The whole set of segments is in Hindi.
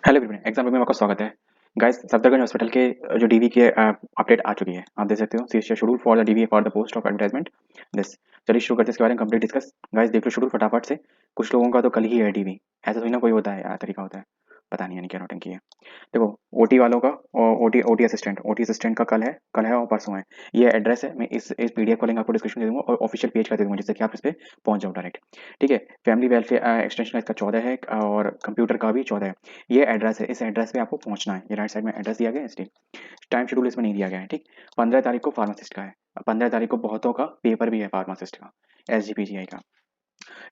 हेलो एवरीवन, एग्जाम में आपका स्वागत है। गाइस, सफदरगंज हॉस्पिटल के जो डीवी की अपडेट आ चुकी है, आप देख सकते हो। See schedule for the DV for the post of advertisement this. चलिए शुरू करते हैं इसके बारे में कंप्लीट डिस्कस। गाइस देख लो शेड्यूल फटाफट से। कुछ लोगों का तो कल ही है डीवी, ऐसा थोड़ी ना कोई होता है यार, तरीका होता है। पता नहीं यानी क्या नौटंकी है। देखो, ओटी वालों का और ओटी असिस्टेंट का कल है और परसों है। ये एड्रेस है, मैं इस पीडीएफ का लिंक आपको डिस्क्रिप्शन में दे दूंगा और ऑफिशियल पेज का दे दूंगा, जिससे कि आप इस पे पहुंच जाओ डायरेक्ट। ठीक है। फैमिली वेलफेयर एक्सटेंशन का इसका 14 है और कंप्यूटर का भी 14 है। ये एड्रेस है, इस एड्रेस पे आपको पहुंचना है। ये राइट साइड में एड्रेस दिया गया है, इसलिए टाइम शेड्यूल इसमें नहीं दिया गया है। ठीक। 15 तारीख को फार्मासिस्ट का है। 15 तारीख को बहुतों का पेपर भी है फार्मासिस्ट का, एसजीपीजीआई का।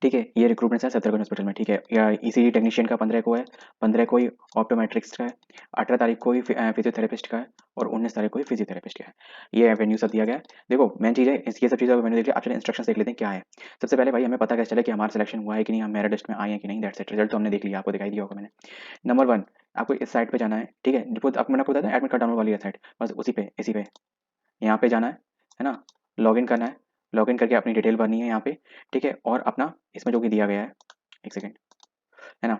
ठीक है। ये रिक्रूटमेंट है सत्तरगंज हॉस्पिटल में। ठीक है। या ईसीजी टेक्नीशियन का 15 को है। 15 को ही ऑप्टोमेट्रिक्स का है। 18 तारीख को ही फिजियोथेरेपिस्ट का है और 19 तारीख को ही फिजियोथेरेपिस्ट का है। ये एवेन्यू सब दिया गया है। देखो मेन चीज़ है, ये सब चीज़ें मैंने देख लिया। आप चलिए इंस्ट्रक्शन देख लेते हैं क्या है। सबसे पहले भाई हमें पता कैसे चले कि हमारा सिलेक्शन हुआ है कि नहीं, हम मेरिट लिस्ट में आए हैं कि नहीं। That's it. रिजल्ट तो हमने देख लिया, आपको दिखाई दिया होगा मैंने। नंबर वन, आपको इस साइट पे जाना है। ठीक है। रिपोर्ट आपको मैंने आपको बताया था एडमिट कार्ड डाउनलोड वाली है साइट, बस उसी पे इसी पे यहाँ पे जाना है ना। लॉगिन करना है। लॉगिन करके अपनी डिटेल भरनी है यहाँ पे। ठीक है। और अपना इसमें जो कि दिया गया है, एक सेकेंड, है ना।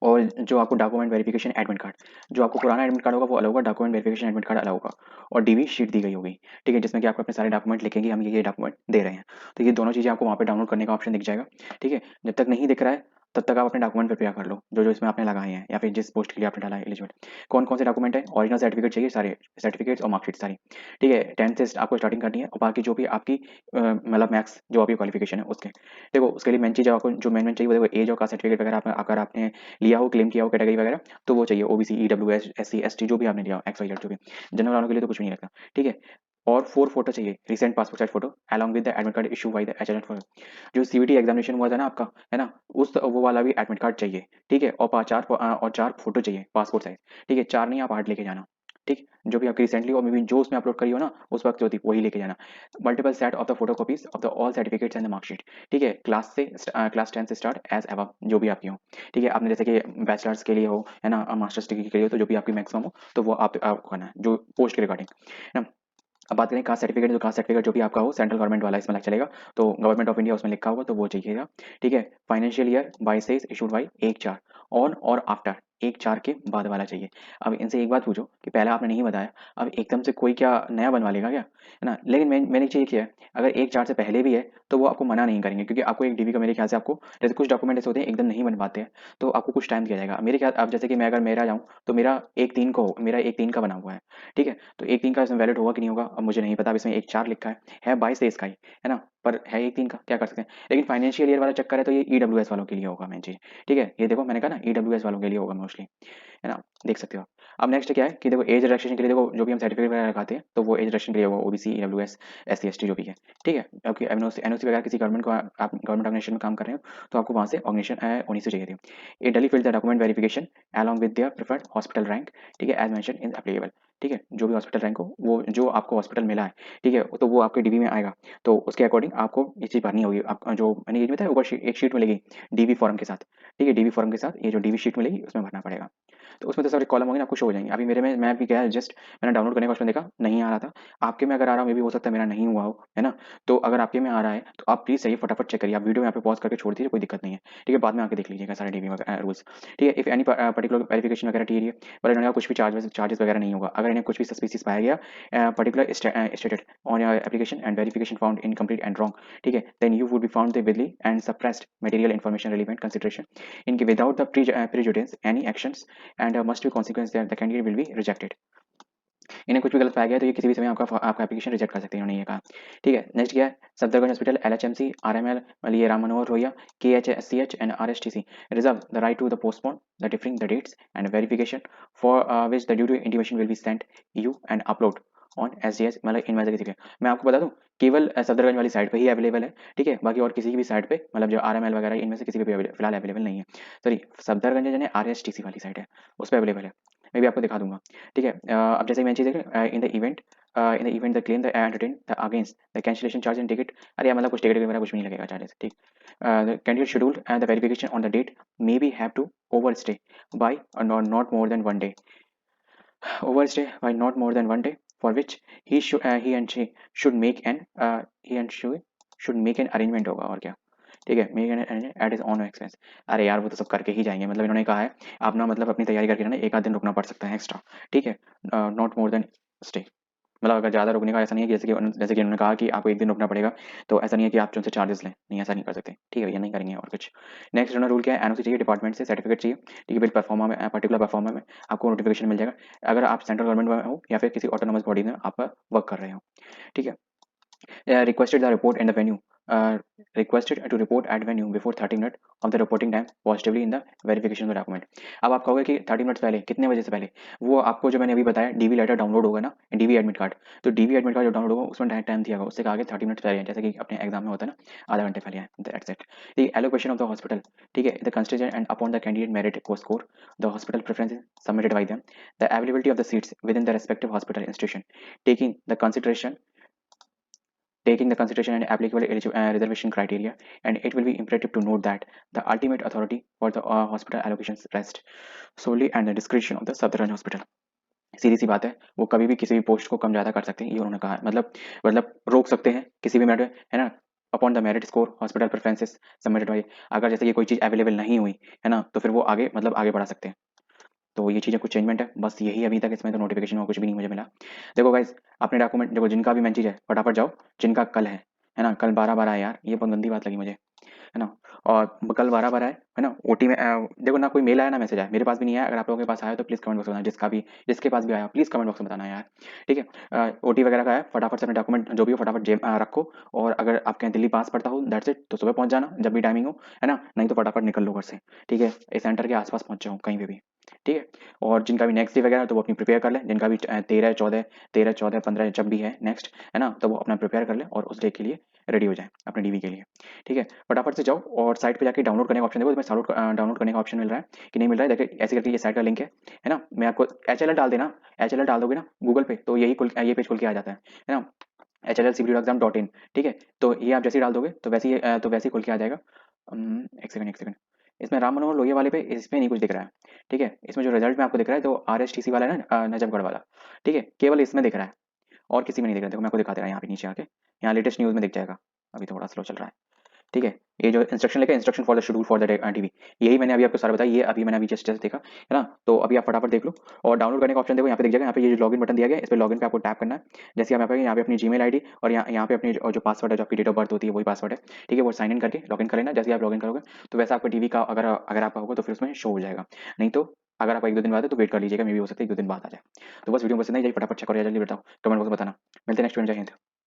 और जो आपको डॉक्यूमेंट वेरिफिकेशन एडमिट कार्ड, जो आपको पुराना एडमिट कार्ड होगा वो अलग होगा, डॉक्यूमेंट वेरिफिकेशन एडमिट कार्ड अलग होगा। और डीवी शीट दी गई होगी। ठीक है। जिसमें कि आपको अपने सारे डॉक्यूमेंट लिखेंगे, हम ये डॉक्यूमेंट दे रहे हैं। तो ये दोनों चीज़ें आपको वहाँ पे डाउनलोड करने का ऑप्शन दिख जाएगा। ठीक है। जब तक नहीं दिख रहा है तब तक आप अपने डॉक्यूमेंट प्रिपेयर कर लो, जो जो इसमें आपने लगाए हैं या फिर जिस पोस्ट के लिए आपने डाला है एलिजिबल। कौन कौन से डॉक्यूमेंट है, ओरिजिनल सर्टिफिकेट चाहिए सारे, सर्टिफिकेट्स और मार्कशीट सारी। ठीक है। 10th से आपको स्टार्टिंग करनी है और बाकी जो भी आपकी मतलब मैक्स जो आपकी क्वालिफिकेशन है उसके। देखो उसके लिए मेन चीज़ आपको जो मेन मेन चाहिए वो देखो, एज और कास्ट सर्टिफिकेट वगैरह अगर आपने लिया हो, क्लेम किया हो कैटेगरी वगैरह, तो वो चाहिए। ओबीसी, ईडब्ल्यूएस, एससी, एसटी जो भी आपने लिया हो, एक्स वाई जेड जो भी। जनरल वालों के लिए तो कुछ भी नहीं रखना। ठीक है। और 4 फोटो चाहिए, recent passport size photo along with the admit card issue by the HLN for. जो सीवीटी एग्जामिनेशन हुआ था ना आपका, है ना, उस वो वाला भी एडमिट कार्ड चाहिए। ठीक है। और 4 फोटो चाहिए पासपोर्ट साइज। ठीक है। 4 नहीं, आप 8 लेके जाना। ठीक। जो भी आपकी रिसेंटली और मे बी जो उसमें अपलोड करी हो ना उस वक्त जो थी वही लेके जाना। Multiple set of the photo copies of the all certificates and the marksheet. ठीक है। क्लास 10 से स्टार्ट एज एव जो भी आपकी हो। ठीक है। आपने जैसे कि बैचलर्स के लिए हो, है ना, मास्टर्स डिग्री के लिए हो, तो जो भी आपकी मैक्सिमम हो तो वो आपको करना है जो पोस्ट के रिगार्डिंग, है ना। अब बात करें कास्ट सर्टिफिकेट, जो कास्ट सर्टिफिकेट जो भी आपका हो सेंट्रल गवर्नमेंट वाला इसमें लग चलेगा, तो गवर्नमेंट ऑफ इंडिया उसमें लिखा होगा तो वो चाहिएगा। ठीक है। Financial year 22-23 issued by 1/4 on और आफ्टर 1/4 के बाद वाला चाहिए। अब इनसे एक बात पूछो कि पहले आपने नहीं बताया, अब एकदम से कोई क्या नया बनवा लेगा क्या, है ना। लेकिन मैंने चाहिए क्या है, अगर 1/4 से पहले भी है तो वो आपको मना नहीं करेंगे, क्योंकि आपको एक डीवी का मेरे ख्याल से आपको, जैसे कुछ डॉक्यूमेंट ऐसे होते हैं एकदम नहीं बन पाते हैं, तो आपको कुछ टाइम दिया जाएगा मेरे ख्याल। अब जैसे कि मैं अगर मेरा जाऊँ तो मेरा 1/3 का बना हुआ है। ठीक है। तो 1/3 का इसमें वैलिड होगा कि नहीं होगा अब मुझे नहीं पता। अब इसमें 1/4 लिखा है 22-23 का ही, है ना, पर है 1/3 का, क्या कर सकते हैं। लेकिन फाइनेंशियल ईयर वाला चक्कर है तो ये ईडब्ल्यूएस वालों के लिए होगा मेन चीज। ठीक है। ये देखो मैंने कहा ना ईडब्ल्यूएस वालों के लिए होगा मोस्टली, है ना, देख सकते हो। अब नेक्स्ट क्या है कि देखो एज रिडक्शन के लिए, देखो जो भी हम सर्टिफिकेट वगैरह लगाते हैं तो वो एज रिडक्शन के लिए होगा, ओबीसी, ईडब्ल्यूएस, एससी, एसटी जो भी है। ठीक है। क्योंकि एनओसी वगैरह किसी गवर्नमेंट को, आप गवर्नमेंट ऑर्गेनाइजेशन में काम कर रहे हो तो आपको वहाँ से ऑर्गेनाइजेशन होनी से चाहिए थी। ये daily fill the document verification along with their preferred hospital rank. ठीक है। As mentioned in applicable. ठीक है। जो भी हॉस्पिटल रैंक हो, वो जो आपको हॉस्पिटल मिला है, ठीक है, तो वो आपके डीवी में आएगा। तो उसके अकॉर्डिंग आपको ये चीज़ भरनी होगी। आप जो मैंने ये बताया ऊपर एक शीट मिलेगी डीवी फॉर्म के साथ। ठीक है। डीवी फॉर्म के साथ ये जो डीवी शीट मिलेगी उसमें भरना पड़ेगा। तो उसमें तो सारे कॉलम होंगे ना, आपको शो हो जाएंगे। अभी मेरे में मैं भी क्या है, जस्ट मैंने डाउनलोड करने का ऑप्शन देखा, नहीं आ रहा था। आपके में अगर आ रहा हो, मे भी हो सकता है मेरा नहीं हुआ हो, है ना। तो अगर आपके में आ रहा है तो आप प्लीज सही फटाफट चेक करिए। आप वीडियो यहाँ पे पॉज करके छोड़ दीजिए, कोई दिक्कत नहीं है। ठीक है। बाद में आके देख लीजिएगा सारे डीवी रूल्स। ठीक है। इफ एनी पर्टिकुलर वेरिफिकेशन वगैरह ठीक है, पर इनका कुछ भी चार्जेस वगैरह नहीं होगा अगर इन्हें कुछ भी सस्पिशियस पाया गया, particular stated on your application and verification found incomplete and wrong. ठीक है। Then you would be found the विदली and suppressed material information relevant consideration इनके without the prejudice any actions and must be consequence that the candidate will be rejected। इन्हें कुछ भी गलत पाया गया तो ये किसी भी समय आपका एप्लीकेशन रिजेक्ट कर सकते हैं, उन्होंने ये कहा। ठीक है। नेक्स्ट क्या है, सफदरगंज हॉस्पिटल एलएचएमसी आरएमएल ये Ram Manohar Lohia KHCH and RSTC reserve the right to the postpone the differing the dates and verification for which the due to intimation will be sent you and upload on SDS, मतलब इनमें से किसी के। मैं आपको बता दूं केवल सफदरगंज वाली साइट पे ही अवेलेबल है। ठीक है। बाकी और किसी की भी साइट पे, मतलब जो आरएमएल वगैरह है, इनमें से किसी पे भी फिलहाल अवेलेबल नहीं है। सॉरी, सफदरगंज जो है आरएसटीसी वाली साइट है, उस पर अवेलेबल है। मैं भी आपको दिखा दूंगा। ठीक है। अब जैसे मैं चीज़ in the event the claim the entertain the against the cancellation charge and ticket. अरे यार, मतलब कुछ टिकट वगैरह कुछ भी नहीं लगेगा चार्जेस। ठीक। Candidate schedule and the verification on the date may be have to overstay by not more than 1 day, overstay by not more than 1 day, for which he and she should make an arrangement होगा और क्या। ठीक है, make it is on expense. अरे यार वो तो सब करके ही जाएंगे, मतलब इन्होंने कहा है आप ना मतलब अपनी तैयारी करके ना एक आध दिन रुकना पड़ सकता है एक्स्ट्रा, ठीक है, नॉट मोर देन स्टे। मतलब अगर ज़्यादा रुकने का ऐसा नहीं है कि जैसे कि उन्होंने कहा कि आपको एक दिन रुकना पड़ेगा, तो ऐसा नहीं है कि आप उनसे चार्जेस लें, नहीं ऐसा नहीं कर सकते, ठीक है भैया, नहीं करेंगे और कुछ। नेक्स्ट जो रूल क्या है, एनओसी चाहिए डिपार्टमेंट से, सर्टिफिकेट चाहिए, ठीक है, बिल परफॉर्मा में पर्टिकुलर परफॉर्मा में आपको नोटिफिकेशन मिल जाएगा अगर आप सेंट्रल गवर्नमेंट में हो या फिर किसी ऑटोनोमस बॉडी में आप वर्क कर रहे हो, ठीक है। Requested the report in the venue. Requested to report at venue before 30 minutes of the reporting time positively in the verification of the document. अब आप कहोगे कि 30 मिनट्स पहले, कितने बजे से पहले? वो आपको जो मैंने अभी बताया डीवी लेटर डाउनलोड होगा ना, डीवी एडमिट कार्ड, तो डीवी एडमिट कार्ड जो डाउनलोड होगा उसमें टाइम दिया होगा, उससे कहा गया 30 मिनट्स पहले, जैसे कि अपने एग्जाम में होता है ना, आधा घंटे पहले है, that's it. The allocation of the hospital, ठीक है, the consideration and upon the candidate merit को score the hospital preferences submitted by them, the availability of the seats within the respective hospital institution, taking the consideration taking the consideration and applicable reservation criteria, and it will be imperative to note that the ultimate authority for the hospital allocations rests solely and the discretion of the Safdarjung Hospital। सीधी सी बात है, वो कभी भी किसी भी पोस्ट को कम ज़्यादा कर सकते हैं, ये उन्होंने कहा है, मतलब रोक सकते हैं किसी भी मेरिट, है ना, upon the merit score hospital preferences submitted by, अगर जैसे ये कोई चीज़ अवेलेबल नहीं हुई है ना, तो फिर वो आगे मतलब आगे बढ़ा सकते हैं। तो ये चीज़ें कुछ चेंजमेंट है, बस यही अभी तक इसमें तो नोटिफिकेशन और कुछ भी नहीं मुझे मिला। देखो गाइस, अपने डॉक्यूमेंट देखो, जिनका भी मेन चीज़ है फटाफट जाओ, जिनका कल है ना, कल 12-12 है यार, ये बहुत गंदी बात लगी मुझे, है ना, और कल 12-12 है ना, ओटी में देखो ना कोई मेल आया ना मैसेज आया, मेरे पास भी नहीं आया, अगर आप लोगों के पास आया तो प्लीज़ कमेंट बॉक्स में बताना, जिसके पास भी आया प्लीज़ कमेंट बॉक्स में बताना यार, ठीक है। ओटी वगैरह का है, फटाफट से अपने डॉक्यूमेंट जो भी हो फटाफट जेब रखो, और अगर आपके यहाँ दिल्ली पास पड़ता हो दैट्स इट, तो सुबह पहुंच जाना जब भी टाइमिंग हो, है ना, नहीं तो फटाफट निकल लो घर से, ठीक है, इस सेंटर के आसपास पहुंच जाओ कहीं पे भी, ठीक है। और जिनका भी नेक्स्ट डे वगैरह तो वो अपनी प्रिपेयर कर लें, जिनका भी 13, 14, 15 जब भी है नेक्स्ट, है ना, तो वो अपना प्रिपेयर कर लें और उस डे के लिए रेडी हो जाए अपने डीवी के लिए, ठीक है। फटाफट से जाओ और साइट पे जाके डाउनलोड करने का ऑप्शन देखो, इसमें डाउनलोड करने का ऑप्शन मिल रहा है कि नहीं मिल रहा है, देखिए ऐसे करके ये साइट का लिंक है ना, मैं आपको एचएलएल डाल देना, एचएलएल डाल दोगे ना गूगल पे तो ये पेज खुल के आ जाता है ना, HLLCBD.exam.in, ठीक है, तो ये आप जैसे ही डाल दोगे तो वैसे ही खुल के आ जाएगा। एक सेकंड, इसमें राम मनोहर लोहिया वाले पे इसमें नहीं कुछ दिख रहा है, ठीक है, इसमें जो रिजल्ट में आपको दिख रहा है तो RSTC वाला है ना, नजफगढ़ वाला, ठीक है, केवल इसमें दिख रहा है और किसी में नहीं दिख रहा। देखो मैं आपको दिखा दे रहा हूँ यहाँ पे नीचे आके, यहाँ लेटेस्ट न्यूज़ में दिख जाएगा, अभी थोड़ा स्लो चल रहा है, ठीक है। ये जो इंस्ट्रक्शन लिखा है, instruction for the schedule for the TV, यही मैंने अभी आपको सारा बताया, ये अभी मैंने अभी जस्ट देखा, है ना, तो अभी आप फटाफट देख लो और डाउनलोड करने का ऑप्शन देखो, यहाँ पे दिख जाएगा, यहाँ पे ये जो लॉगिन बटन दिया गया है इस पे लॉगिन पे आपको टैप करना है, जैसे आप यहाँ पे अपनी जीमेल आईडी और यहाँ पे अपनी जो पासवर्ड है, जो आपकी डेट ऑफ बर्थ होती है वही पासवर्ड है, ठीक है, वो साइन इन करके लॉगिन कर लेना, जैसे आप लॉगिन करोगे तो वैसा आपका टीवी का अगर अगर आपका होगा तो फिर उसमें शो हो जाएगा, नहीं तो अगर आप एक दो दिन बाद है तो वेट कर लीजिएगा, मे भी हो सकता है एक दो दिन बाद आ जाए। तो बस वीडियो पसंद आई जाए फटाफट चेक करो, जल्दी बताओ, कमेंट बॉक्स में बताना, मिलते हैं नेक्स्ट वीडियो में, जय हिंद।